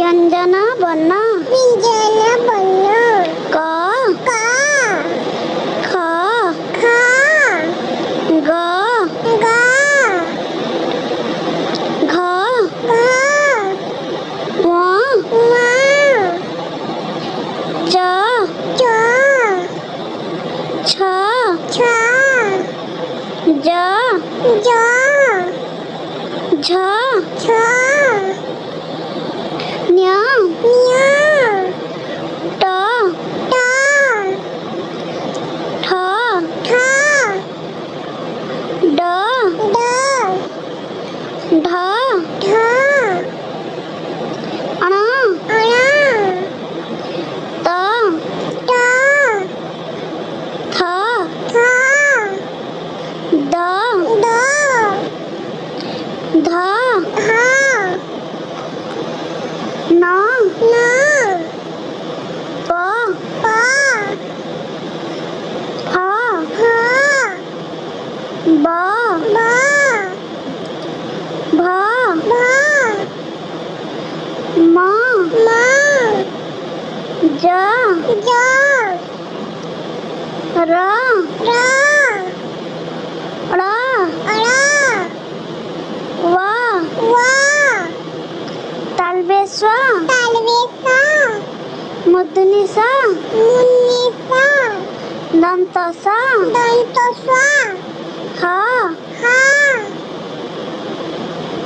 व्यंजन वर्ण क ख ग घ व च छ ज झ न्य ट ठ ड ढ अण त थ द ध न प ह ब भ म ज र ळ व तालव्य मूर्धन्य ष दंत स ह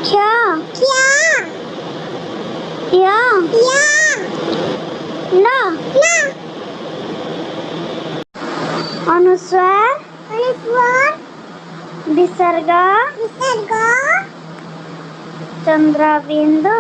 क्ष य ल अनुस्वार विसर्ग चंद्रबिंदु